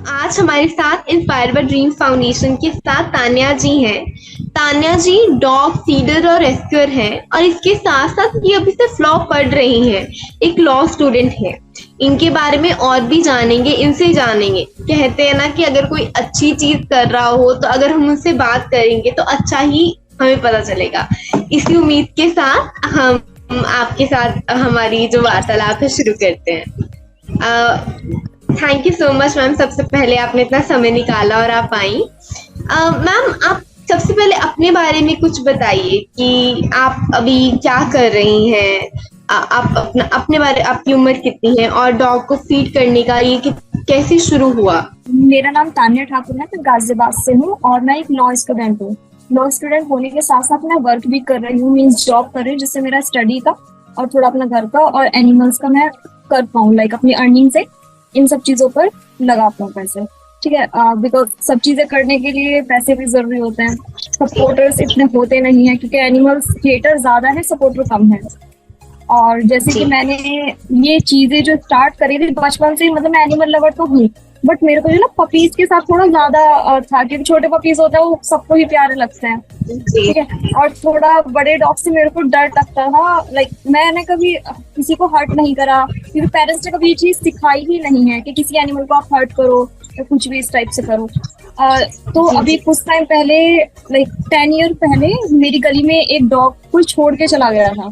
आज हमारे साथ इंस्पायर बाय ड्रीम्स फाउंडेशन के साथ तान्या जी हैं। तान्या जी डॉग फीडर और रेस्क्यूअर हैं और इसके साथ साथ ये अभी से लॉ पढ़ रही हैं। एक लॉ स्टूडेंट है। इनके बारे में और भी जानेंगे, इनसे जानेंगे। कहते हैं ना कि अगर कोई अच्छी चीज कर रहा हो तो अगर हम उनसे बात करेंगे तो अच्छा ही हमें पता चलेगा। इसी उम्मीद के साथ हम आपके साथ हमारी जो वार्तालाप है शुरू करते हैं। Thank you so much ma'am, सबसे पहले आपने इतना समय निकाला और आप आई। मैम, आप सबसे पहले अपने बारे में कुछ बताइए कि आप अभी क्या कर रही हैं। आप अपने बारे, आपकी उम्र कितनी है और डॉग को फीड करने का ये कैसे शुरू हुआ। मेरा नाम तान्या ठाकुर है, मैं गाजियाबाद से हूँ और मैं एक लॉ स्टूडेंट हूँ। लॉ स्टूडेंट होने के साथ साथ मैं वर्क भी कर रही हूँ, मीन्स जॉब कर रही हूँ, जिससे मेरा स्टडी का और थोड़ा अपना घर का और एनिमल्स का मैं कर पाऊँ, लाइक अपनी अर्निंग से इन सब चीजों पर लगा पाऊँ पैसे। ठीक है, बिकॉज सब चीजें करने के लिए पैसे भी जरूरी होते हैं। सपोर्टर्स इतने होते नहीं है क्योंकि एनिमल्स हेटर ज्यादा है, सपोर्टर कम है। और जैसे कि मैंने ये चीजें जो स्टार्ट करी थी बचपन से ही, मतलब मैं एनिमल लवर तो हूँ, बट मेरे को जो ना पपीज के साथ थोड़ा ज्यादा था, क्योंकि छोटे पपीज होते हैं वो सबको ही प्यारे लगते हैं। ठीक है, और थोड़ा बड़े डॉग से मेरे को डर लगता था। लाइक मैंने कभी किसी को हर्ट नहीं करा क्योंकि पेरेंट्स ने कभी ये चीज सिखाई ही नहीं है कि किसी एनिमल को आप हर्ट करो या कुछ भी इस टाइप से करो। तो अभी कुछ टाइम पहले, लाइक 10 ईयर पहले, मेरी गली में एक डॉग कोई छोड़ के चला गया था।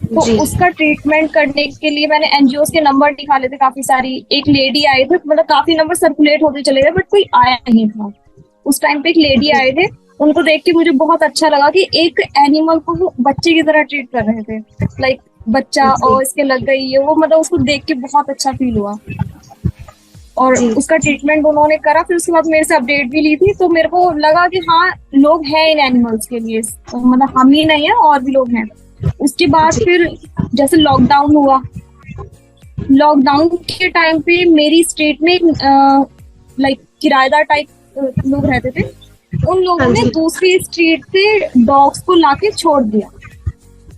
तो उसका ट्रीटमेंट करने के लिए मैंने एनजीओ के नंबर निकाले थे काफी सारी। एक लेडी आए थे, मतलब काफी नंबर सर्कुलेट होते चले गए बट कोई आया नहीं था। उस टाइम पे एक लेडी आए थे, उनको देख के मुझे बहुत अच्छा लगा कि एक एनिमल को वो बच्चे की तरह ट्रीट कर रहे थे। लाइक बच्चा और इसके लग गई है वो, मतलब उसको देख के बहुत अच्छा फील हुआ। और उसका ट्रीटमेंट उन्होंने करा, फिर उसके बाद मेरे से अपडेट भी ली थी। तो मेरे को लगा कि हाँ, लोग हैं इन एनिमल्स के लिए, मतलब हम ही नहीं है और भी लोग हैं। उसके बाद फिर जैसे लॉकडाउन हुआ, लॉकडाउन के टाइम पे मेरी स्ट्रीट में लाइक किराएदार टाइप लोग रहते थे। उन लोगों ने दूसरी स्ट्रीट से डॉग्स को लाके छोड़ दिया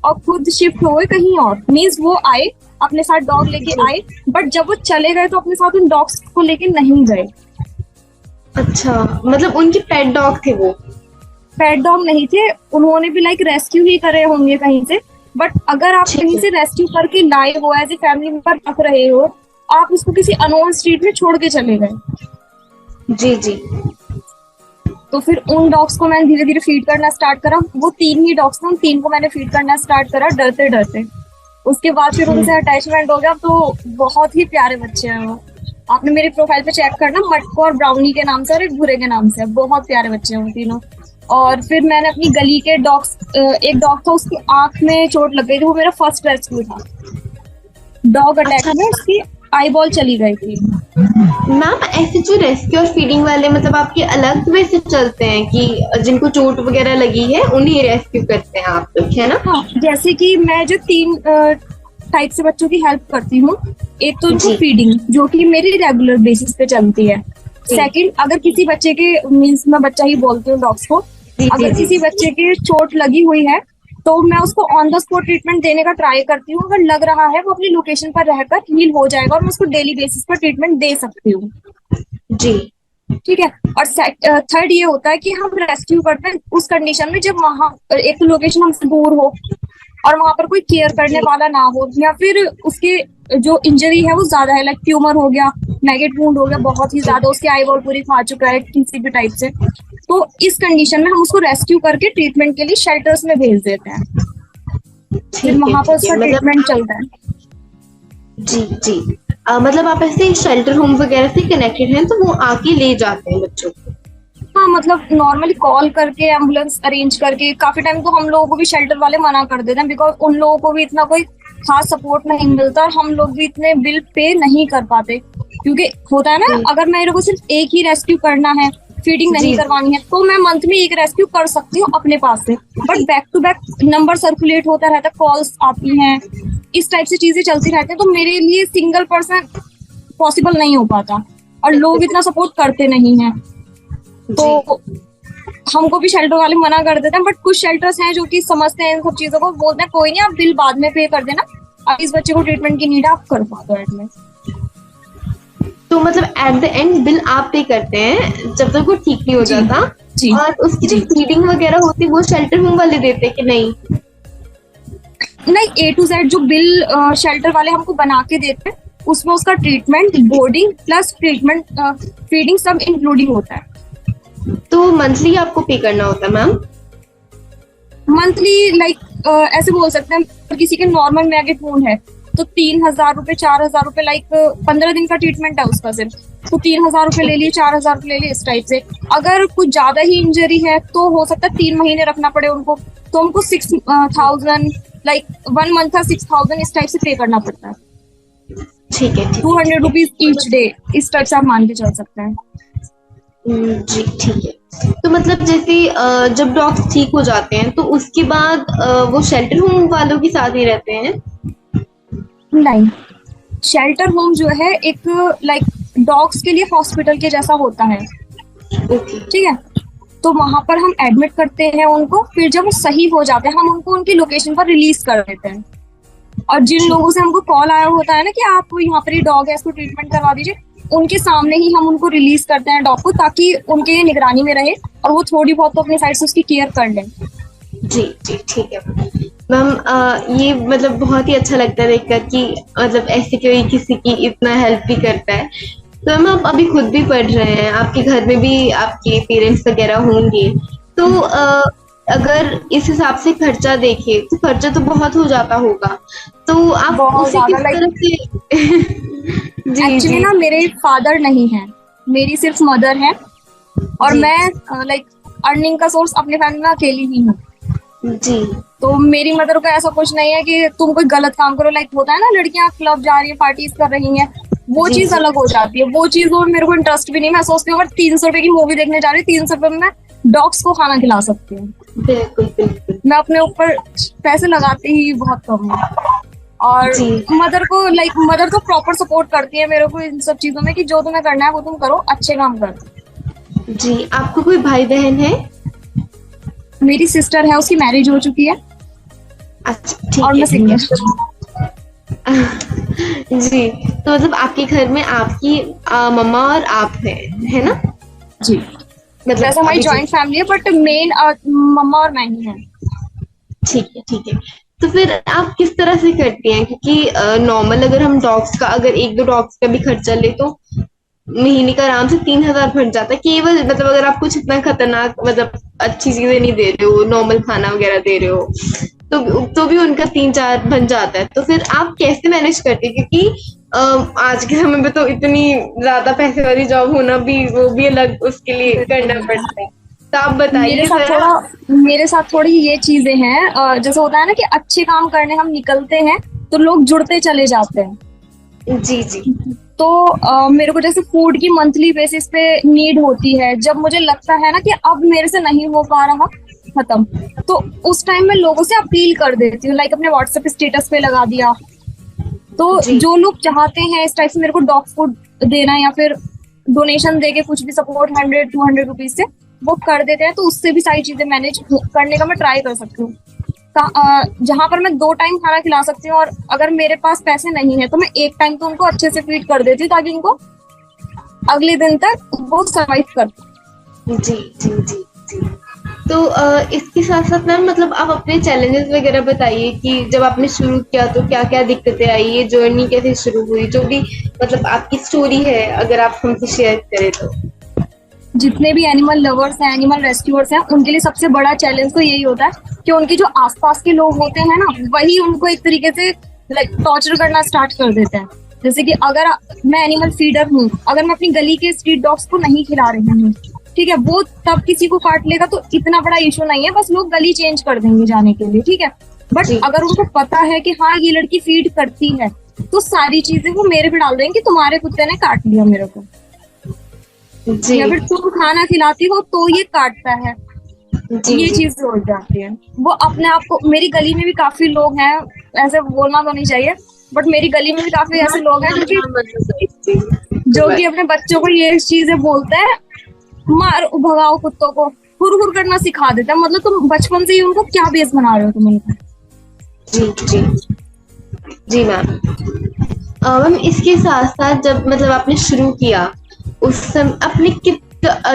और खुद शिफ्ट हो गए कहीं और। मीन्स वो आए, अपने साथ डॉग लेके आए, बट जब वो चले गए तो अपने साथ उन डॉग्स को लेके नहीं गए। अच्छा, मतलब उनके पेट डॉग थे वो? पेट डॉग नहीं थे, उन्होंने भी लाइक रेस्क्यू ही करे होंगे कहीं से। बट अगर आप कहीं से रेस्क्यू करके लाए हो, एज ए फैमिली मेंबर रख रहे हो, आप उसको किसी अननोन स्ट्रीट में छोड़ के चले गए। जी जी। तो फिर उन डॉग्स को मैंने धीरे धीरे फीड करना स्टार्ट करा। वो 3 ही डॉग्स थे, उन 3 को मैंने फीड करना स्टार्ट करा डरते डरते। उसके बाद फिर उनसे अटैचमेंट हो गया। तो बहुत ही प्यारे बच्चे हैं वो। आपने मेरी प्रोफाइल पे चेक करना, मटको और ब्राउनी के नाम से और एक भूरे के नाम से। बहुत प्यारे बच्चे हैं वो तीनों। और फिर मैंने अपनी गली के डॉग्स, एक डॉग था उसकी आंख में चोट लग गई थी, वो मेरा फर्स्ट रेस्क्यू था। डॉग अटैक में उसकी आई बॉल चली गई थी। मैम, ऐसे जो रेस्क्यू और फीडिंग वाले मतलब आपके अलग वैसे चलते हैं कि जिनको चोट वगैरह लगी है उन्हें रेस्क्यू करते हैं आप लोग, है ना? हाँ, जैसे कि मैं जो 3 टाइप से बच्चों की हेल्प करती हूँ। एक तो उनको फीडिंग, जो कि मेरी रेगुलर बेसिस पे चलती है। सेकंड, अगर किसी बच्चे के, मीन्स मैं बच्चा ही बोलती हूँ डॉग्स को, अगर किसी बच्चे की चोट लगी हुई है तो मैं उसको ऑन द स्पॉट ट्रीटमेंट देने का ट्राई करती हूँ। अगर लग रहा है वो अपनी लोकेशन पर रहकर हील हो जाएगा और मैं उसको डेली बेसिस पर ट्रीटमेंट दे सकती हूँ। जी, ठीक है। और थर्ड ये होता है कि हम रेस्क्यू करते हैं उस कंडीशन में जब वहां एक तो लोकेशन हमसे दूर हो और वहां पर कोई केयर करने वाला ना हो, या फिर उसके जो इंजरी है वो ज्यादा है, लाइक ट्यूमर हो गया, मैगेट वुंड हो गया बहुत ही ज्यादा, उसकी आई बॉल पूरी खा चुका है किसी भी टाइप से। तो इस कंडीशन में हम उसको रेस्क्यू करके ट्रीटमेंट के लिए शेल्टर्स में भेज देते हैं। फिर वहां पर उसका ट्रीटमेंट चलता है। जी जी। मतलब आप ऐसे शेल्टर होम वगैरह से कनेक्टेड हैं तो वो आके ले जाते हैं बच्चों को? हाँ, मतलब नॉर्मली कॉल करके एम्बुलेंस अरेंज करके। काफी टाइम तो हम लोगों को भी शेल्टर वाले मना कर देते हैं, बिकॉज उन लोगों को भी इतना कोई खास सपोर्ट नहीं मिलता और हम लोग भी इतने बिल पे नहीं कर पाते। क्योंकि होता है ना, अगर मेरे को सिर्फ एक ही रेस्क्यू करना है, फीडिंग नहीं करवानी है, तो मैं मंथ में एक रेस्क्यू कर सकती हूँ अपने पास से। But back to back number circulate होता रहता है, कॉल्स आती हैं, इस टाइप से चीजें चलती रहती हैं। तो मेरे लिए सिंगल पर्सन पॉसिबल नहीं हो पाता और लोग इतना सपोर्ट करते नहीं है। तो हमको भी शेल्टर वाले मना कर देते हैं। बट कुछ शेल्टर्स हैं जो कि समझते हैं इन सब चीजों को, बोलते हैं कोई नहीं, आप बिल बाद में पे कर देना, अब इस बच्चे को ट्रीटमेंट की नीड आप कर पाते हो एडमिट। तो मतलब एट द एंड बिल आप पे करते हैं जब तक वो ठीक नहीं हो जी जाता, जी और उसकी जो जी। फीडिंग वगैरह होती है वो शेल्टर होम वाले देते हैं कि नहीं? नहीं, A to Z जो बिल शेल्टर वाले हमको बना के देते हैं, उसमें उसका treatment, boarding plus treatment, feeding सब इंक्लूडिंग होता है। तो मंथली आपको पे करना होता है मैम? मंथली लाइक ऐसे बोल सकते हैं, अगर किसी के नॉर्मल मैगेटोन है तो 3,000 रुपए, 4,000 रुपए, लाइक 15 दिन का ट्रीटमेंट है उसका सिर्फ, तो 3,000 रुपए ले लिए, 4,000 रुपए ले लिए, इस टाइप से। अगर कुछ ज्यादा ही इंजरी है तो हो सकता है 3 महीने रखना पड़े उनको, तो हमको 6,000, लाइक 1 मंथ का 6,000 इस टाइप से पे करना पड़ता है। ठीक है, ठीक है, 200 रुपीज ईच डे, इस टाइप से आप मान के चल सकते हैं। जी ठीक है। तो मतलब जैसे जब डॉग्स ठीक हो जाते हैं तो उसके बाद वो शेल्टर होम वालों के साथ ही रहते हैं? नहीं, शेल्टर होम जो है एक लाइक डॉग्स के लिए हॉस्पिटल के जैसा होता है, ओके। ठीक है। तो वहां पर हम एडमिट करते हैं उनको, फिर जब वो सही हो जाते हैं हम उनको उनकी लोकेशन पर रिलीज कर देते हैं। और जिन लोगों से हमको कॉल आया होता है ना कि आप यहाँ पर ये डॉग है, इसको ट्रीटमेंट करवा दीजिए, उनके सामने ही हम उनको रिलीज करते हैं डॉग को, ताकि उनके निगरानी में रहे और वो थोड़ी बहुत तो अपनी साइड से उसकी केयर कर लें। जी जी ठीक है मैम। ये मतलब बहुत ही अच्छा लगता है देखकर कि मतलब ऐसे कोई किसी की इतना हेल्प भी करता है। तो मैम आप अभी खुद भी पढ़ रहे हैं, आपके घर में भी आपके पेरेंट्स वगैरह होंगे, तो अगर इस हिसाब से खर्चा देखें तो खर्चा तो बहुत हो जाता होगा, तो आप बहुत उसे किस ज्यादा, तरह से जी एक्चुअली जी ना मेरे फादर नहीं है, मेरी सिर्फ मदर है, और जी मैं लाइक अर्निंग का सोर्स अपने फैमिली में अकेली ही हूँ। जी तो मेरी मदर को ऐसा कुछ नहीं है कि तुम कोई गलत काम करो, लाइक होता है ना लड़कियां क्लब जा रही हैं, पार्टीज कर रही हैं, वो जी चीज जी अलग हो जाती है। वो चीज और मेरे को इंटरेस्ट भी नहीं। मैं सोचती हूँ अगर 300 रुपए की मूवी देखने जा रही हूँ, 300 रुपए में मैं डॉग्स को खाना खिला सकती हूँ। बिल्कुल बिल्कुल। मैं अपने ऊपर पैसे लगाते ही बहुत कम हूँ। और जी मदर को लाइक मदर तो प्रॉपर सपोर्ट करती है मेरे को इन सब चीजों में कि जो तुम्हें करना है वो तुम करो, अच्छे काम करो। जी आपको कोई भाई बहन है? मेरी सिस्टर है, उसकी मैरिज हो चुकी है, अच्छा ठीक और है मैं ठीक है। सिंगल। जी, तो मतलब आपके घर में आपकी मम्मा और आप है ना? जी, मतलब वैसे हमारी अभी जॉइंट फैमिली है, बट मेन मम्मा और मैं ही है। ठीक है ठीक है। तो फिर आप किस तरह से करती हैं, क्योंकि नॉर्मल अगर हम डॉग्स का, अगर एक दो डॉग्स का भी खर्चा ले तो महीने का आराम से 3,000 फट जाता है केवल, मतलब अगर आप कुछ इतना खतरनाक मतलब अच्छी चीजें नहीं दे रहे हो, नॉर्मल खाना वगैरह दे रहे हो, तो भी उनका 3-4 बन जाता है। तो फिर आप कैसे मैनेज करते हैं, क्योंकि आज के समय में तो इतनी ज्यादा पैसे वाली जॉब होना भी, वो भी अलग उसके लिए करना पड़ता है। तो आप मेरे बताइए साथ जरा। थोड़ा मेरे साथ थोड़ी ये चीजें हैं, जैसे होता है ना कि अच्छे काम करने हम निकलते हैं तो लोग जुड़ते चले जाते हैं। जी जी तो मेरे को जैसे फूड की मंथली बेसिस पे नीड होती है, जब मुझे लगता है ना कि अब मेरे से नहीं हो पा रहा, खत्म, तो उस टाइम में लोगों से अपील कर देती हूँ, लाइक अपने व्हाट्सएप स्टेटस पे लगा दिया। तो जी जो लोग चाहते हैं इस टाइप से मेरे को डॉग फूड देना या फिर डोनेशन देके कुछ भी सपोर्ट, 100-200 रुपीज से वो कर देते हैं, तो उससे भी सारी चीजें मैनेज करने का मैं ट्राई कर सकती हूँ। जहां पर मैं 2 टाइम खाना खिला सकती हूँ, और अगर मेरे पास पैसे नहीं है तो मैं एक टाइम तो उनको अच्छे से फीड कर देती हूँ, ताकि उनको अगले दिन तक वो सर्वाइव कर। जी जी जी जी। तो इसके साथ साथ मैम मतलब आप अपने चैलेंजेस वगैरह बताइए कि जब आपने शुरू किया तो क्या क्या दिक्कतें आई, ये जर्नी कैसे शुरू हुई, जो भी मतलब आपकी स्टोरी है अगर आप हमसे शेयर करें तो। जितने भी एनिमल लवर्स हैं, एनिमल रेस्क्यूअर्स हैं, उनके लिए सबसे बड़ा चैलेंज तो यही होता है कि उनके जो आसपास के लोग होते हैं ना, वही उनको एक तरीके से लाइक टॉर्चर करना स्टार्ट कर देते हैं। जैसे कि अगर मैं एनिमल फीडर हूँ, अगर मैं अपनी गली के स्ट्रीट डॉग्स को नहीं खिला रही हूँ, ठीक है, वो तब किसी को काट लेगा तो इतना बड़ा इशू नहीं है, बस लोग गली चेंज कर देंगे जाने के लिए, ठीक है। बट जी अगर उनको पता है कि हाँ ये लड़की फीड करती है, तो सारी चीजें वो मेरे पे डाल देंगे कि तुम्हारे कुत्ते ने काट लिया मेरे को, जी या फिर तुम खाना खिलाती हो तो ये काटता है। जी ये जी चीज हो जाती है। वो अपने आप को, मेरी गली में भी काफी लोग हैं, ऐसे बोलना तो नहीं चाहिए, बट मेरी गली में भी काफी ऐसे लोग हैं जो कि अपने बच्चों को ये चीजें बोलते हैं, मार भगाओ कुत्तों को, हुर हुर करना सिखा देते हैं। मतलब तुम बचपन से ही उनको क्या बेस बना रहे हो तुम उनको। जी जी जी मैम। मैम इसके साथ साथ जब मतलब आपने शुरू किया उस समय अपने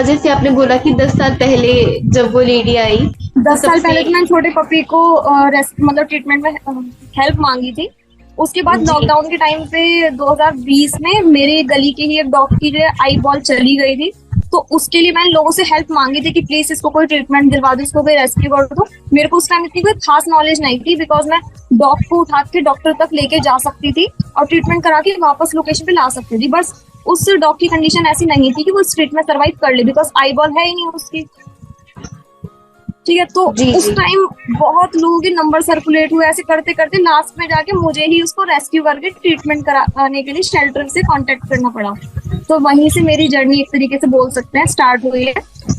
जैसे आपने बोला कि 10 साल पहले जब वो लेडी आई तो 10 साल सबसे। पहले तो मैंने छोटे पपी को मतलब ट्रीटमेंट में हेल्प मांगी थी। उसके बाद जी लॉकडाउन के टाइम पे 2020 में मेरी गली की ही एक डॉग की जो आई बॉल चली गई थी, तो उसके लिए मैंने लोगों से हेल्प मांगी थी कि प्लीज इसको कोई ट्रीटमेंट दिलवा दो, इसको कोई रेस्क्यू कर दो। मेरे को उस टाइम इतनी कोई खास नॉलेज नहीं थी, बिकॉज मैं डॉग को उठा के डॉक्टर तक लेके जा सकती थी और ट्रीटमेंट करा के वापस लोकेशन पे ला सकती थी। बस उस डॉग की कंडीशन ऐसी नहीं थी कि वो स्ट्रीट में सर्वाइव कर ले, बिकॉज आई बॉल है ही नहीं उसकी। ठीक है, तो जी उस जी। टाइम बहुत लोगों के नंबर सर्कुलेट हुए, ऐसे करते करते लास्ट में जाके मुझे ही उसको रेस्क्यू करके ट्रीटमेंट कराने के लिए शेल्टर से कांटेक्ट करना पड़ा। तो वहीं से मेरी जर्नी एक तरीके से बोल सकते हैं स्टार्ट हुई है।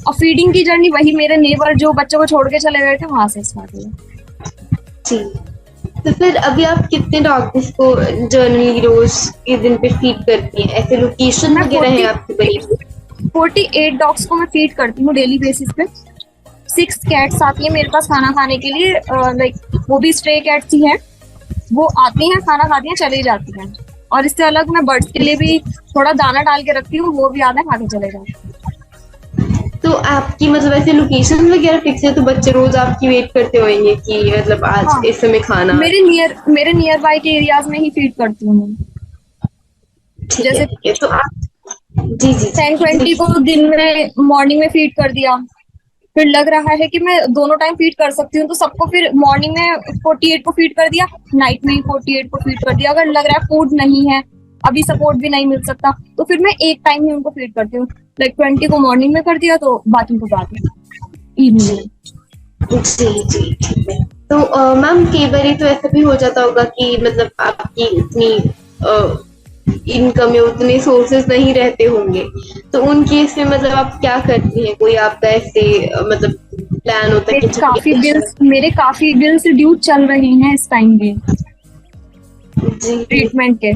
और फीडिंग की जर्नी वही मेरे नेबर जो बच्चों को छोड़ के चले गए थे वहां से स्टार्ट हुई। जी तो फिर अभी आप कितने डॉग्स को जर्नली रोज के दिन पे फीड करती हैं? ऐसे लोकेशन मैं वगैरह है आपकी बनी हुई? 48 डॉग्स को मैं फीड करती हूँ डेली बेसिस पे। 6 कैट्स आती है मेरे पास खाना खाने के लिए, लाइक वो भी स्ट्रे कैट्स ही हैं। वो आती हैं, खाना खाती हैं, चली जाती हैं। और इससे अलग मैं बर्ड्स के लिए भी थोड़ा दाना डाल के रखती हूँ, वो भी आते हैं, खा के चले जाते हैं। तो आपकी मतलब ऐसे लोकेशन वगैरह फिक्स है तो बच्चे रोज आपकी वेट करते होंगे कि मतलब आज हाँ, इस समय खाना। मेरे नियर बाय के एरियाज में ही फीड करती हूँ मैं। जैसे ठीक है तो आप। जी जी 10-20 जी। को दिन में मॉर्निंग में फीड कर दिया। फिर लग रहा है कि मैं दोनों टाइम फीड कर सकती हूँ, तो सबको फिर मॉर्निंग में 48 को फीड कर दिया, नाइट में ही 48 को फीड कर दिया। अगर लग रहा है फूड नहीं है, अभी सपोर्ट भी नहीं मिल सकता, तो फिर मैं एक टाइम ही उनको फीड करती हूँ। लाइक 20 को मॉर्निंग में कर दिया, तो बाकी को बाद में इवनिंग में। जी जी ठीक है। तो मैम कई बार तो ऐसा भी हो जाता होगा कि मतलब आपकी इतनी इनकम या उतने सोर्सेस नहीं रहते होंगे, तो उन केस में मतलब आप क्या करती हैं? कोई आपका ऐसे मतलब प्लान होता है कि मेरे काफी बिल्स ड्यू चल रहे हैं इस टाइम भी जी ट्रीटमेंट के।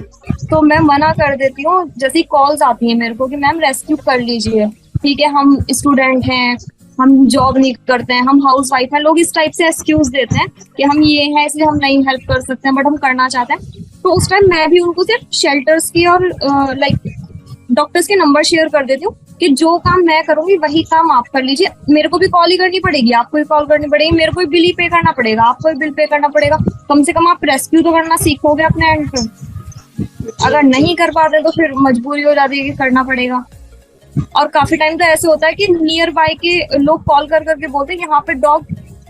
तो मैं मना कर देती हूँ। जैसी कॉल्स आती है मेरे को कि मैम रेस्क्यू कर लीजिए, ठीक है हम स्टूडेंट हैं, हम जॉब नहीं करते हैं, हम हाउस वाइफ हैं, लोग इस टाइप से एक्सक्यूज देते हैं कि हम ये हैं इसलिए हम नहीं हेल्प कर सकते हैं, बट हम करना चाहते हैं। तो उस टाइम मैं भी उनको सिर्फ शेल्टर्स की और लाइक डॉक्टर्स के नंबर शेयर कर देती हूँ कि जो काम मैं करूंगी वही काम आप कर लीजिए। मेरे को भी कॉल ही करनी पड़ेगी, आपको भी कॉल करनी पड़ेगी, मेरे को भी बिल ही पे करना पड़ेगा, आपको भी बिल पे करना पड़ेगा। कम से कम आप रेस्क्यू तो करना सीखोगे अपने एंड पे। अगर नहीं कर पाते तो फिर मजबूरी हो जाती है कि करना पड़ेगा। और काफी टाइम तो ऐसे होता है कि नियर बाय के लोग कॉल कर करके बोलते हैं यहाँ पे डॉग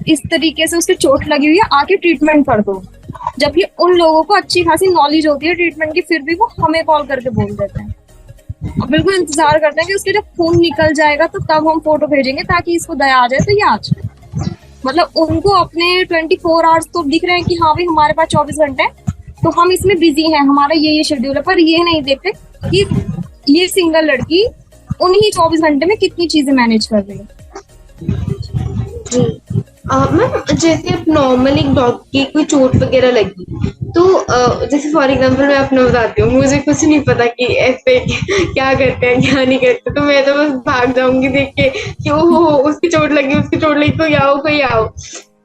इस तरीके से उसकी चोट लगी हुई है, आके ट्रीटमेंट कर दो। जबकि उन लोगों को अच्छी खासी नॉलेज होती है ट्रीटमेंट की, फिर भी वो हमें कॉल करके बोल देते हैं। और बिल्कुल इंतजार करते हैं कि उसके जब खून निकल जाएगा तो तब हम फोटो भेजेंगे ताकि इसको दया आ जाए तो ये आ जाए। मतलब उनको अपने 24 आवर्स तो दिख रहे हैं कि हाँ भाई हमारे पास 24 घंटे हैं, तो हम इसमें बिजी हैं, हमारा ये शेड्यूल है। पर ये नहीं देखते कि ये सिंगल लड़की उन्हीं 24 घंटे में कितनी चीजें मैनेज कर रही है। जी मैम जैसे अब नॉर्मल एक डॉग की कोई चोट वगैरह लगी तो जैसे फॉर एग्जांपल मैं अपना बताती हूँ, मुझे कुछ नहीं पता कि ऐसे क्या करते हैं क्या नहीं करते, तो मैं तो बस भाग जाऊंगी देख के कि ओहो उसकी चोट लगी तो आओ कोई आओ।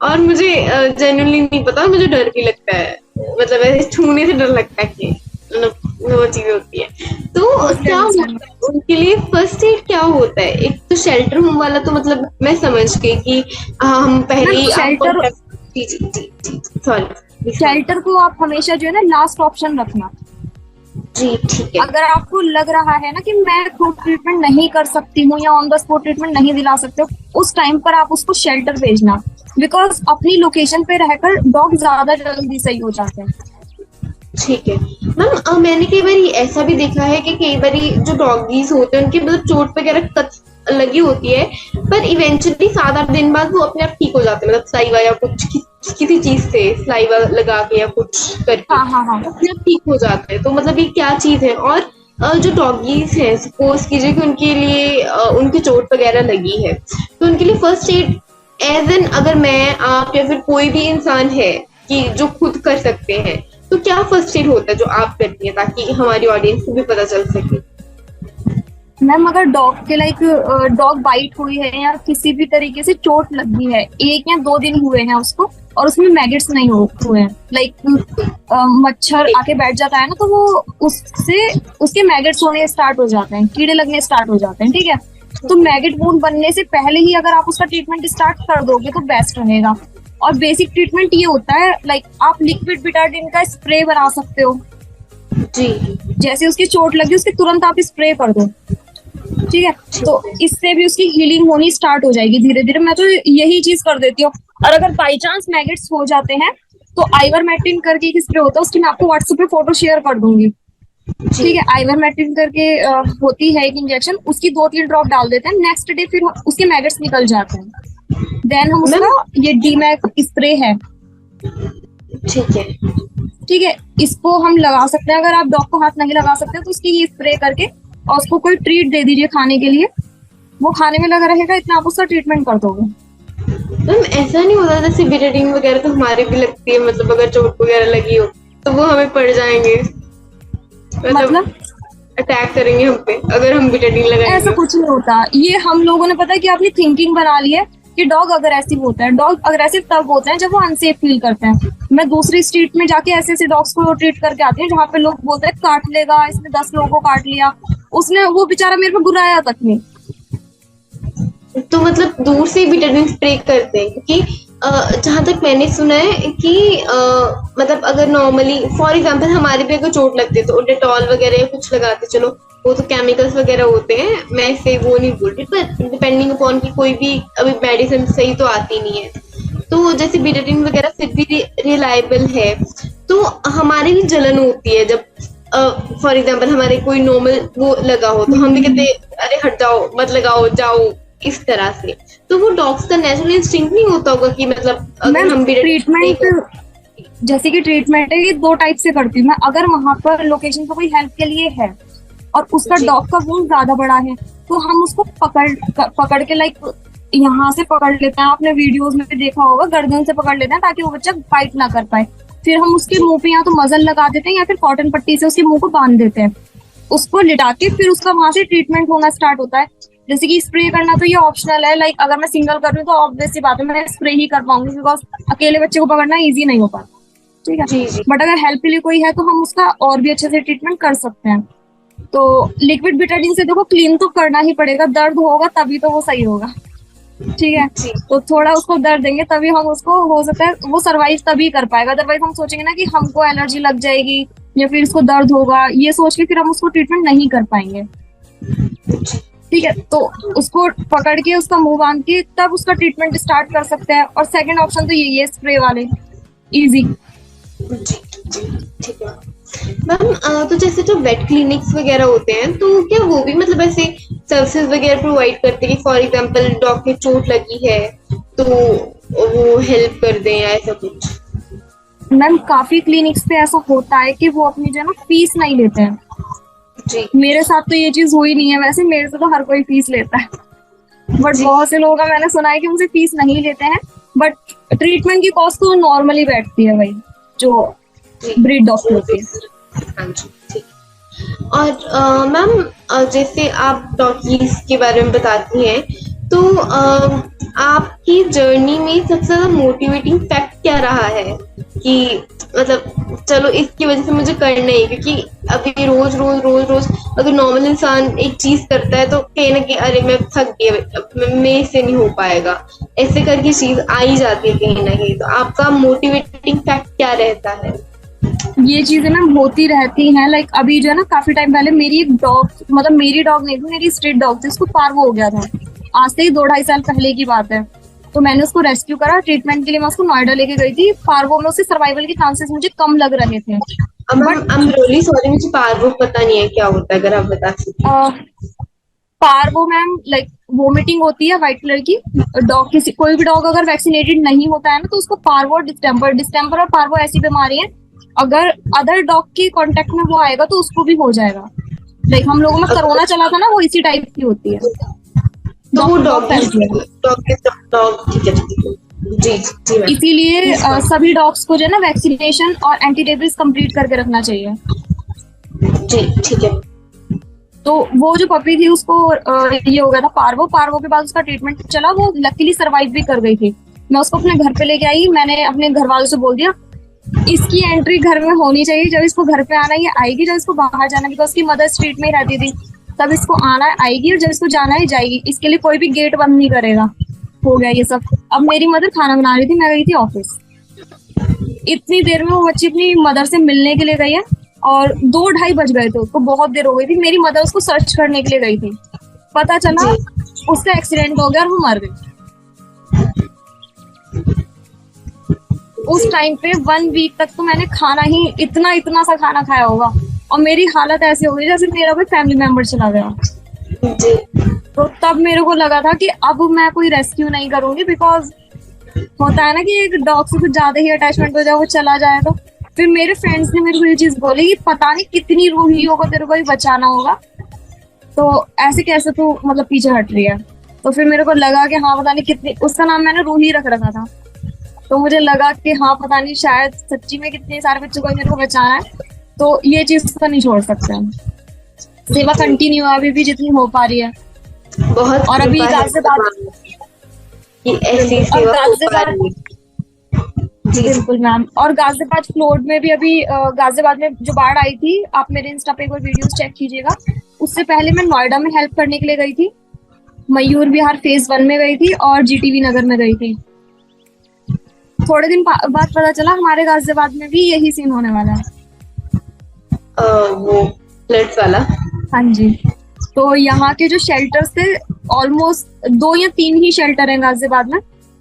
और मुझे जेन्युइनली नहीं पता, मुझे डर भी लगता है, मतलब ऐसे छूने से डर लगता है कि वो चीज होती है। तो क्या होता है उनके लिए फर्स्ट एड क्या होता है? एक तो शेल्टर होम वाला तो मतलब मैं समझ गई कि हम पहले ही सॉरी शेल्टर को आप हमेशा जो है ना लास्ट ऑप्शन रखना। जी ठीक है। अगर आपको लग रहा है ना कि मैं खुद ट्रीटमेंट नहीं कर सकती हूँ या ऑन द स्पॉट ट्रीटमेंट नहीं दिला सकते हो, उस टाइम पर आप उसको शेल्टर भेजना, बिकॉज अपनी लोकेशन पे रहकर डॉग ज्यादा जल्दी सही हो जाते हैं। ठीक है मैम, मैंने कई बार ऐसा भी देखा है कि कई बार जो डॉगीज होते हैं उनकी मतलब चोट वगैरह लगी होती है, पर इवेंचुअली 7-8 दिन बाद वो अपने आप ठीक हो जाते हैं, मतलब सलाइवा या कुछ किसी चीज से सलाइवा लगा के या कुछ करके हाँ। अपने आप ठीक हो जाते हैं। तो मतलब ये क्या चीज है? और जो डॉगीज है सपोज कीजिए कि उनके लिए उनकी चोट वगैरह लगी है, तो उनके लिए फर्स्ट एड एज एन अगर मैं आप या फिर कोई भी इंसान है कि जो खुद कर सकते हैं, तो क्या फर्स्ट एड होता है जो आप करती हैं ताकि हमारी ऑडियंस को भी पता चल सके? मैम अगर डॉग के डॉग बाइट हुई है या किसी भी तरीके से चोट लगी है, 1 या 2 दिन हुए हैं उसको, और उसमें मैगेट्स नहीं हुए हैं, मच्छर आके बैठ जाता है ना, तो वो उससे उसके मैगेट्स होने स्टार्ट हो जाते हैं, कीड़े लगने स्टार्ट हो जाते हैं, ठीक है। तो मैगेट वुंड बनने से पहले ही अगर आप उसका ट्रीटमेंट स्टार्ट कर दोगे तो बेस्ट रहेगा। और बेसिक ट्रीटमेंट ये होता है, आप लिक्विड बिटाडिन का स्प्रे बना सकते हो जी। जैसे उसकी चोट लगी उसके तुरंत आप स्प्रे कर दो, ठीक है। तो इससे भी उसकी हीलिंग होनी स्टार्ट हो जाएगी धीरे धीरे। मैं तो यही चीज कर देती हूँ। और अगर बाई चांस मैगेट्स हो जाते हैं तो आइवरमेक्टिन करके एक स्प्रे होता है, उसकी मैं आपको व्हाट्सएप पे फोटो शेयर कर दूंगी, ठीक है। आइवरमेक्टिन करके होती है एक इंजेक्शन, उसकी 2-3 ड्रॉप डाल देते हैं, नेक्स्ट डे फिर उसके मैगेट्स निकल जाते हैं। देन हम उसका ये डीमैक स्प्रे है, ठीक है, ठीक है, इसको हम लगा सकते हैं। अगर आप डॉग को हाथ नहीं लगा सकते तो उसकी ये स्प्रे करके और उसको कोई ट्रीट दे दीजिए खाने के लिए, वो खाने में लगा रहेगा, इतना आप उसका ट्रीटमेंट कर दोगे। मैम ऐसा नहीं होता जैसे बिटाडीन वगैरह तो हमारे भी लगती है, मतलब अगर चोट वगैरह लगी हो तो वो हमें पड़ जाएंगे, मतलब अटैक करेंगे हम पे अगर हम बिटाडीन लगाएंगे? ऐसा कुछ नहीं होता, ये हम लोगों ने पता है कि अपनी थिंकिंग बना ली है कि डॉग अग्रेसिव होता है। डॉग अग्रेसिव तब होते हैं जब वो अनसेफ फील करते हैं। मैं दूसरी स्ट्रीट में जाके ऐसे ऐसे डॉग्स को ट्रीट करके आती हूँ जहाँ पे लोग बोलते हैं काट लेगा, इसने 10 लोगों को काट लिया, उसने वो बेचारा मेरे पे बुराया तक नहीं। तो मतलब दूर से बिटाडीन स्प्रे करते हैं, क्योंकि जहां तक मैंने सुना है कि मतलब अगर नॉर्मली फॉर एग्जांपल हमारे पे अगर चोट लगती है तो डेटॉल वगैरह कुछ लगाते, चलो वो तो केमिकल्स वगैरह होते हैं, मैं इससे वो नहीं बोल रही, पर डिपेंडिंग अपॉन की कोई भी अभी मेडिसिन सही तो आती नहीं है, तो जैसे बिटाडीन वगैरह फिर भी रिलायबल है, तो हमारी भी जलन होती है जब फॉर एग्जाम्पल हमारे कोई नॉर्मल वो लगा हो तो हम भी कहते अरे हट जाओ, मत लगाओ, जाओ, इस तरह से। तो वो डॉग्स का नेचुरल इंस्टिंक्ट नहीं होता होगा कि मतलब अगर हम भी ट्रीटमेंट, जैसे कि ट्रीटमेंट है ये 2 टाइप से करती हूँ मैं। अगर वहां पर लोकेशन पर कोई हेल्प के लिए है और उसका डॉग का वुंड ज्यादा बड़ा है तो हम उसको पकड़ के यहाँ से पकड़ लेते हैं, आपने वीडियोस में देखा होगा, गर्दन से पकड़ लेते हैं ताकि वो बच्चा फाइट ना कर पाए। फिर हम उसके मुंह पे या तो मजल लगा देते हैं या फिर कॉटन पट्टी से उसके मुंह को बांध देते हैं, उसको लिटा के फिर उसका वहां से ट्रीटमेंट होना स्टार्ट होता है। जैसे कि स्प्रे करना तो ये ऑप्शनल है, अगर मैं सिंगल कर रही हूँ तो ऑब्वियस सी बात है मैं स्प्रे ही कर पाऊंगी, बिकॉज अकेले बच्चे को पकड़ना इजी नहीं हो पाता, ठीक है। बट अगर हेल्प के लिए कोई है तो हम उसका और भी अच्छे से ट्रीटमेंट कर सकते हैं। तो लिक्विड बिटाडीन से देखो क्लीन तो करना ही पड़ेगा, दर्द होगा तभी तो वो सही होगा, ठीक है। तो थोड़ा उसको दर्द देंगे तभी हम उसको, हो सकता है वो सर्वाइव तभी कर पाएगा, अदरवाइज हम सोचेंगे ना कि हमको एलर्जी लग जाएगी या फिर इसको दर्द होगा, ये सोच के फिर हम उसको ट्रीटमेंट नहीं कर पाएंगे, ठीक है। तो उसको पकड़ के उसका मुंह बांध के तब उसका ट्रीटमेंट स्टार्ट कर सकते हैं। और सेकंड ऑप्शन तो यही है, स्प्रे वाले, इजी। ठीक है मैम। तो जैसे जो वेट क्लिनिक्स वगैरह होते हैं तो क्या वो भी मतलब ऐसे सर्विसेज वगैरह प्रोवाइड करते हैं कि फॉर एग्जांपल डॉग की चोट लगी है तो वो हेल्प कर दें या ऐसा कुछ? मैम काफी क्लिनिक्स पे ऐसा होता है कि वो अपनी जो है ना फीस नहीं लेते हैं जी। मेरे साथ तो ये चीज हुई नहीं है, वैसे मेरे से तो हर कोई फीस लेता है, बट बहुत से लोगों का मैंने सुना है कि उनसे फीस नहीं लेते हैं, बट ट्रीटमेंट की कॉस्ट तो नॉर्मली बैठती है भाई जो ब्रीड डॉग होती है। हाँ जी, ठीक। और मैम जैसे आप डॉगीज के बारे में बताती हैं तो आपकी जर्नी में सबसे ज्यादा मोटिवेटिंग फैक्ट क्या रहा है कि मतलब चलो इसकी वजह से मुझे करना ही, क्योंकि अभी रोज रोज रोज रोज अगर नॉर्मल इंसान एक चीज करता है तो कहीं ना कहीं अरे मैं थक गया, मेरे से नहीं हो पाएगा, ऐसे करके चीज आ ही जाती है कहीं ना कहीं। तो आपका मोटिवेटिंग फैक्ट क्या रहता है? ये चीजें ना होती रहती हैं, अभी जो है ना काफी टाइम पहले मेरी एक डॉग, मतलब मेरी डॉग नहीं थी, मेरी स्ट्रीट डॉग थी, उसको पार्वो हो गया था, आज से ही 2-2.5 साल पहले की बात है। तो मैंने उसको रेस्क्यू करा, ट्रीटमेंट के लिए मैं उसको नोएडा लेके गई थी। पार्वो में उसके सर्वाइवल के चांसेस मुझे कम लग रहे थे, but I am really sorry, मुझे पार्वो पता नहीं है क्या होता है, अगर आप बता सकते। पार्वो मैम वोमिटिंग होती है व्हाइट कलर की, डॉग किसी कोई भी डॉग अगर वैक्सीनेटेड नहीं होता है ना तो उसको पार्वो और डिस्टेम्पर और पार्वो ऐसी बीमारी है, अगर अदर डॉग के कांटेक्ट में वो आएगा तो उसको भी हो जाएगा। हम लोगों में कोरोना चला था ना, वो इसी टाइप की होती है। तो वो डॉग जी जी इसीलिए सभी डॉग्स को जो है ना वैक्सीनेशन और एंटी रेबीज कंप्लीट करके रखना चाहिए। जी ठीक है। तो वो जो पपी थी उसको ये हो गया था पार्वो। पार्वो के बाद उसका ट्रीटमेंट चला, वो लकीली सरवाइव भी कर गई थी। मैं उसको अपने घर पे लेके आई, मैंने अपने घर वालों से बोल दिया इसकी एंट्री घर में होनी चाहिए, जब इसको घर पे आना है ये आएगी, जब इसको बाहर जाना है, बिकॉज उसकी मदर स्ट्रीट में ही रहती थी, तब इसको आना आएगी और जब इसको जाना है जाएगी। इसके लिए कोई भी गेट बंद नहीं करेगा। हो गया ये सब। अब मेरी मदर खाना बना रही थी, मैं गई थी ऑफिस। इतनी देर में वो बच्ची अपनी मदर से मिलने के लिए गई है और 2-2:30 बज गए थे, उसको बहुत देर हो गई थी। मेरी मदर उसको सर्च करने के लिए गई थी, पता चला उसका एक्सीडेंट हो गया और वो मर गई। उस टाइम पे 1 वीक तक तो मैंने खाना ही इतना इतना सा खाना खाया होगा और मेरी हालत ऐसी हो गई जैसे मेरा कोई फैमिली मेंबर चला गया। तो तब मेरे को लगा था कि अब मैं कोई रेस्क्यू नहीं करूंगी, बिकॉज होता है ना कि एक डॉग से कुछ ज्यादा ही अटैचमेंट हो जाए, वो चला जाए तो। फिर मेरे फ्रेंड्स ने मेरे को ये चीज बोली कि पता नहीं कितनी रूहियों को तेरे को ही बचाना होगा, तो ऐसे कैसे तू मतलब पीछे हट रही है। तो फिर मेरे को लगा कि हाँ पता नहीं कितनी, उसका नाम मैंने रूही रख रखा था। तो मुझे लगा कि हाँ पता नहीं शायद सच्ची में कितने सारे बच्चों को मेरे को बचाना है, तो ये चीज तो नहीं छोड़ सकते हम। सेवा कंटिन्यू अभी भी जितनी हो पा रही है। बहुत और अभी गाजियाबाद ऐसी सेवा हो पा रही है। जी बिल्कुल मैम। और गाजियाबाद फ्लोड में भी अभी गाजियाबाद में जो बाढ़ आई थी, आप मेरे इंस्टा पे एक बार वीडियोस चेक कीजिएगा। उससे पहले मैं नोएडा में हेल्प करने के लिए गई थी, मयूर विहार फेज 1 में गई थी और जीटीवी नगर में गई थी। थोड़े दिन बाद पता चला हमारे गाजियाबाद में भी यही सीन होने वाला है। वो फ्लड्स वाला। हाँ जी। तो यहाँ के जो शेल्टर्स थे, ऑलमोस्ट 2 या 3 ही शेल्टर हैं गाजियाबाद में,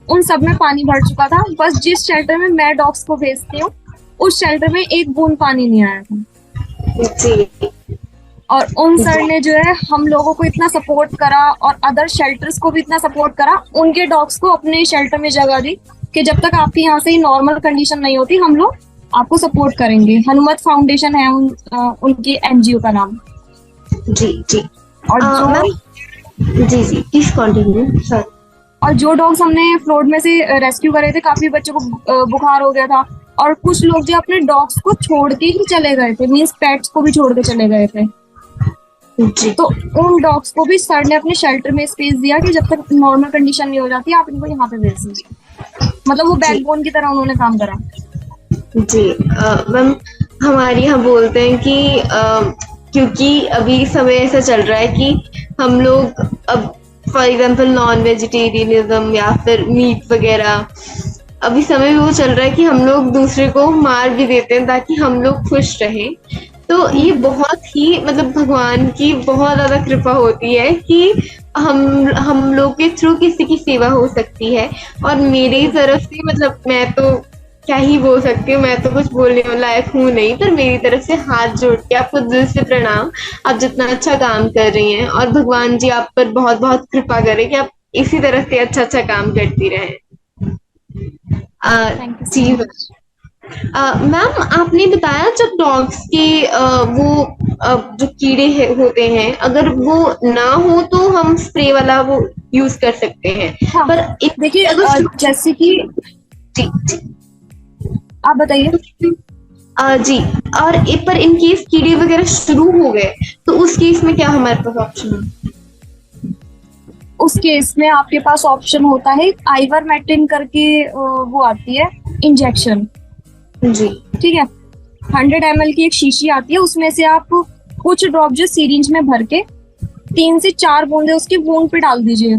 उन सब में पानी भर चुका था। बस जिस शेल्टर में मैं डॉग्स को भेजती हूँ उस शेल्टर में एक बूंद पानी नहीं आया था। जी। और उन सर ने जो है हम लोगों को इतना सपोर्ट करा और अदर शेल्टर्स को भी इतना सपोर्ट करा, उनके डॉग्स को अपने शेल्टर में जगह दी कि जब तक आपकी यहाँ से नॉर्मल कंडीशन नहीं होती हम लोग आपको सपोर्ट करेंगे। हनुमत फाउंडेशन है उनकी एनजीओ का नाम। जी जी। और जी जी प्लीज कंटिन्यू सर। और जो डॉग्स हमने फ्लोड में से रेस्क्यू करे थे, काफी बच्चों को बुखार हो गया था और कुछ लोग जो अपने डॉग्स को छोड़ के ही चले गए थे, मींस पेट्स को भी छोड़ के चले गए थे। जी। तो उन डॉग्स को भी सर ने अपने शेल्टर में स्पेस दिया कि जब तक नॉर्मल कंडीशन नहीं हो जाती आप इनको यहाँ पे भेज दीजिए। मतलब वो बैकबोन की तरह उन्होंने काम करा। जी मैम, हमारे यहाँ बोलते हैं कि क्योंकि अभी समय ऐसा चल रहा है कि हम लोग अब फॉर एग्जाम्पल नॉन वेजिटेरियनिज्म या फिर मीट वगैरह, अभी समय वो चल रहा है कि हम लोग दूसरे को मार भी देते हैं ताकि हम लोग खुश रहें। तो ये बहुत ही मतलब भगवान की बहुत ज्यादा कृपा होती है कि हम लोग के थ्रू किसी की सेवा हो सकती है। और मेरी तरफ से मतलब मैं तो क्या ही बोल सकती हूँ, मैं तो कुछ बोलने लायक हूँ नहीं, पर मेरी तरफ से हाथ जोड़ के आपको दिल से प्रणाम। आप जितना अच्छा काम कर रही हैं और भगवान जी आप पर बहुत बहुत कृपा करें कि आप इसी तरह से अच्छा अच्छा काम करती रहें। जी मैम, आपने बताया जब डॉग्स के जो कीड़े होते हैं अगर वो ना हो तो हम स्प्रे वाला वो यूज कर सकते हैं। हाँ, पर देखिए जैसे कि जी जी आप बताइए। जी। और पर इन केस कीड़े वगैरह शुरू हो गए तो उस केस में क्या हमारे पास ऑप्शन है? उस केस में आपके पास ऑप्शन होता है आइवरमेक्टिन करके वो आती है इंजेक्शन। जी ठीक है। 100 ml की एक शीशी आती है, उसमें से आप कुछ ड्रॉप जो सीरिंज में भर के 3 से 4 बूंदे उसकी वूंड पे डाल दीजिए,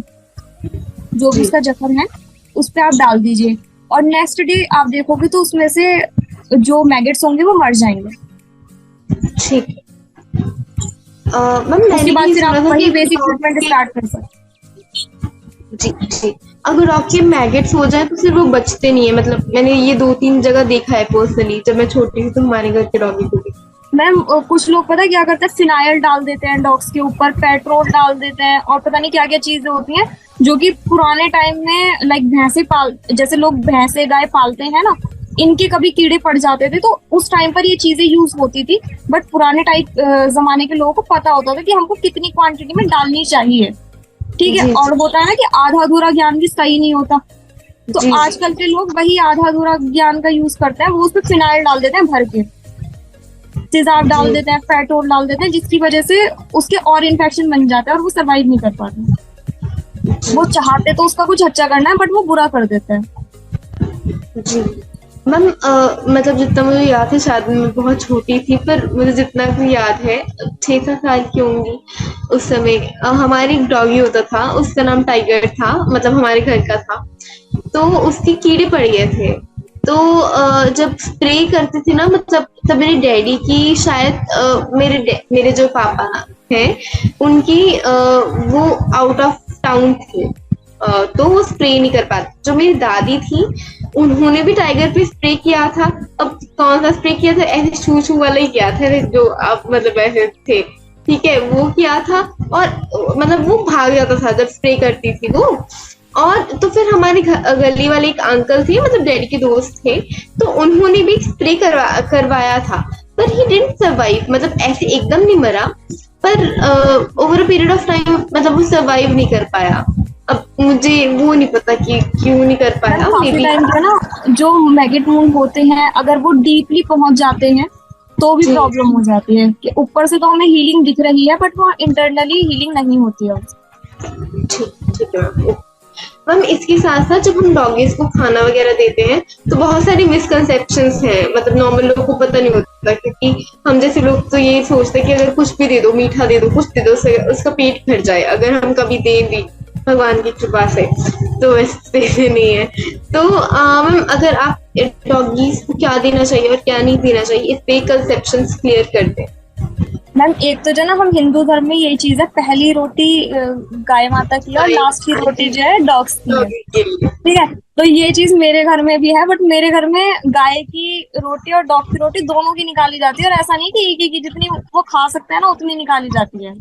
जो भी इसका जख्म है उस पे आप डाल दीजिए। और नेक्स्ट डे आप देखोगे तो उसमें से जो मैगेट्स होंगे वो मर जाएंगे। ठीक। मैम उसके बाद फिर आप वही बेसिक ट्रीटमेंट स्टार्ट कर सकते। जी जी। अगर आपके मैगेट्स हो जाए तो फिर वो बचते नहीं है, मतलब मैंने ये 2-3 जगह देखा है पर्सनली, जब मैं छोटी थी तो हमारे घर के डॉगी को भी। मैम कुछ लोग पता है क्या करते हैं, फिनाइल डाल देते हैं डॉग्स के ऊपर, पेट्रोल डाल देते हैं और पता नहीं क्या क्या चीजें होती हैं जो कि पुराने टाइम में लाइक भैंसे जैसे लोग भैंसे गाय पालते हैं ना, इनके कभी कीड़े पड़ जाते थे तो उस टाइम पर ये चीजें यूज होती थी। बट पुराने जमाने के लोगों को पता होता था कि हमको कितनी क्वांटिटी में डालनी चाहिए। ठीक है। और होता है ना कि आधा अधूरा ज्ञान भी सही नहीं होता, तो आजकल के लोग वही आधा अधूरा ज्ञान का यूज करते हैं, वो उस पर फिनाइल डाल देते हैं भर के। तेजाब डाल जी देते हैं, पेट्रोल डाल देते हैं, जिसकी वजह से उसके और इन्फेक्शन बन जाता है और वो सर्वाइव नहीं कर पाते। जी वो चाहते तो उसका कुछ अच्छा करना है बट वो बुरा कर देते हैं। जी मैम, मतलब जितना मुझे याद है, शायद मैं बहुत छोटी थी, पर मुझे जितना भी याद है 6-7 साल की होंगी उस समय। हमारे एक डॉगी होता था, उसका नाम टाइगर था, मतलब हमारे घर का था। तो उसके कीड़े पड़ गए थे। तो जब स्प्रे करते थे ना, मतलब तब मेरे डैडी की शायद मेरे जो पापा हैं उनकी वो आउट ऑफ टाउन थे। तो वो स्प्रे नहीं कर पाते। जो मेरी दादी थी उन्होंने भी टाइगर पे स्प्रे किया था। अब कौन सा स्प्रे किया था, ऐसे छू छू वाला ही किया था जो आप मतलब ऐसे थे, ठीक है, वो किया था। और मतलब वो भाग जाता था जब स्प्रे करती थी वो। और तो फिर हमारे गली वाले एक अंकल थे, मतलब डैडी के दोस्त थे, तो उन्होंने भी स्प्रे करवाया था। पर ही डिडंट सर्वाइव, मतलब ऐसे एकदम नहीं मरा, पर over a period of time मतलब वो सर्वाइव नहीं कर पाया। अब मुझे वो नहीं पता कि क्यों नहीं कर मैम पाया, मे काफी बी। टाइम पे ना जो मैगेट वुंड होते हैं अगर वो डीपली पहुंच जाते हैं तो भी जी प्रॉब्लम हो जाती है कि ऊपर से तो हमें हीलिंग दिख रही है बट वो इंटरनली हीलिंग नहीं होती है। ठीक ठीक है मैम। मैम इसके साथ साथ जब हम डॉगीज को खाना वगैरह देते हैं तो बहुत सारी मिसकंसेप्शंस हैं, मतलब नॉर्मल लोगों को पता नहीं होता, क्योंकि हम जैसे लोग तो ये सोचते हैं कि अगर कुछ भी दे दो, मीठा दे दो, कुछ दे दो, उसका पेट भर जाए, अगर हम कभी दे भी भगवान की कृपा से। तो वैसे नहीं है। तो मैम अगर आप डॉगीज को क्या देना चाहिए और क्या नहीं देना चाहिए, इस पे कंसेप्शंस क्लियर कर दें। मैम एक तो जो ना हम हिंदू धर्म में यही चीज है, पहली रोटी गाय माता की है और लास्ट की रोटी जो है डॉग्स की है। डॉगी के लिए। ठीक है, तो ये चीज मेरे घर में भी है बट मेरे घर में गाय की रोटी और डॉग की रोटी दोनों की निकाली जाती है और ऐसा नहीं कि एक ही की, जितनी वो खा सकते हैं ना उतनी निकाली जाती है।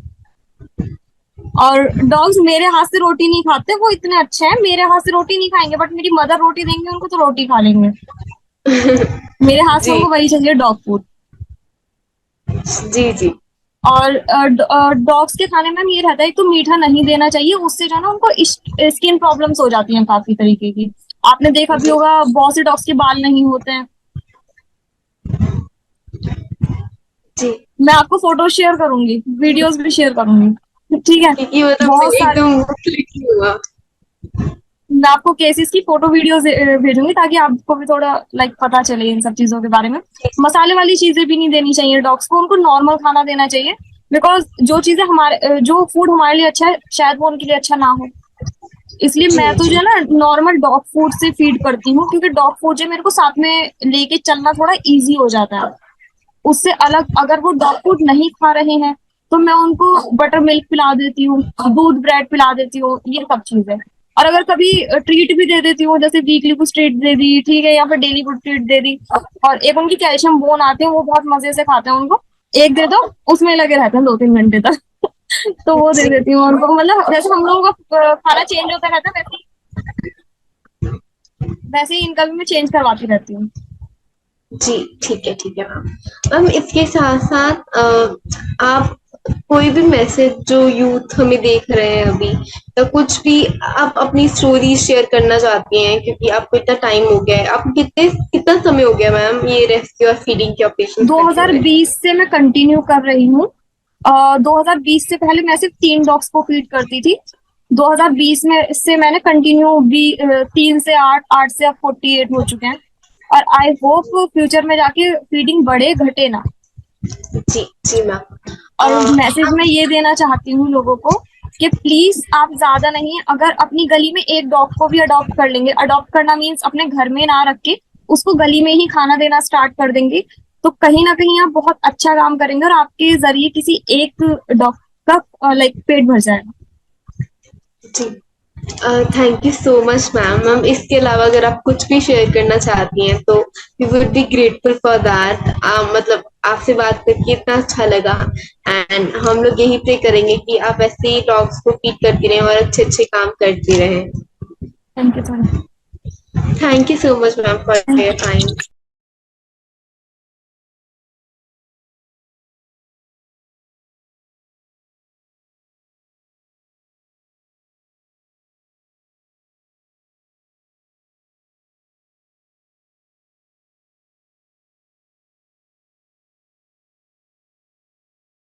और डॉग्स मेरे हाथ से रोटी नहीं खाते, वो इतने अच्छे हैं, मेरे हाथ से रोटी नहीं खाएंगे बट मेरी मदर रोटी देंगे उनको तो रोटी खा लेंगे। मेरे हाथ से जी उनको वही चाहिए, डॉग फूड। जी जी और डॉग्स के खाने में ये रहता है तो मीठा नहीं देना चाहिए, उससे जो है ना उनको स्किन प्रॉब्लम्स हो जाती हैं काफी तरीके की। आपने देखा भी जी होगा बहुत से डॉग्स के बाल नहीं होते हैं। जी। मैं आपको फोटो शेयर करूंगी, वीडियोस भी शेयर करूंगी, ठीक है। क्योंकि मतलब बहुत सारे, एकदम क्लिक ही हुआ। मैं आपको केसेस की फोटो वीडियोस भेजूंगी ताकि आपको भी थोड़ा लाइक पता चले इन सब चीजों के बारे में। मसाले वाली चीजें भी नहीं देनी चाहिए डॉग्स को, उनको नॉर्मल खाना देना चाहिए। बिकॉज जो चीजें हमारे जो फूड हमारे लिए अच्छा है शायद वो उनके लिए अच्छा ना हो। इसलिए जी मैं तो जो जी है ना नॉर्मल डॉग फूड से फीड करती हूँ, क्योंकि डॉग फूड जो है मेरे को साथ में लेके चलना थोड़ा इजी हो जाता है। उससे अलग अगर वो डॉग फूड नहीं खा रहे हैं तो मैं उनको बटर मिल्क पिला देती हूँ, दूध ब्रेड पिला देती हूँ, ये सब चीजें। और अगर कभी ट्रीट भी दे देती हूँ, जैसे वीकली कुछ ट्रीट दे दी, ठीक है, या फिर डेली कुछ ट्रीट दे दी। और एक उनकी कैल्शियम बोन आते हैं, वो बहुत मजे से खाते हैं, उनको एक दे दो उसमें लगे रहते हैं 2-3 घंटे तक। तो वो दे जी देती हूँ उनको, मतलब जैसे हम लोगों का खाना चेंज होता रहता है वैसे ही इनका भी मैं चेंज करवाती रहती हूँ। जी। ठीक है मैम। मैम इसके साथ साथ आप कोई भी मैसेज जो यूथ हमें देख रहे हैं अभी, या कुछ भी आप अपनी स्टोरी शेयर करना चाहती हैं, क्योंकि आपको इतना टाइम हो गया है, आपको कितना समय हो गया मैम ये रेस्क्यू और फीडिंग के ऑपरेशन करते हुए। 2020 से मैं कंटिन्यू कर रही हूँ। 2020 से पहले मैं सिर्फ 3 डॉग्स को फीड करती थी। 2020 में से मैंने कंटिन्यू भी 3 से 8, 8 से अब 48 हो चुके हैं। और आई होप फ्यूचर में जाके फीडिंग बढ़े घटे ना। जी जी मैम। और मैसेज मैं ये देना चाहती हूँ लोगों को कि प्लीज आप ज्यादा नहीं, अगर अपनी गली में एक डॉग को भी अडॉप्ट कर लेंगे, अडॉप्ट करना मीन्स अपने घर में ना रख के उसको गली में ही खाना देना स्टार्ट कर देंगे, तो कहीं ना कहीं आप बहुत अच्छा काम करेंगे और आपके जरिए किसी एक डॉग का लाइक पेट भर जाएगा। जी thank you so much ma'am. Ma'am इसके अलावा अगर आप कुछ भी शेयर करना चाहती हैं तो we would be grateful for that. मतलब आपसे बात करके इतना अच्छा लगा, एंड हम लोग यही प्रे करेंगे कि आप ऐसे ही डॉग्स को फीड करती रहें और अच्छे अच्छे काम करती रहें। Thank you, thank thank you so much ma'am for your you. Time.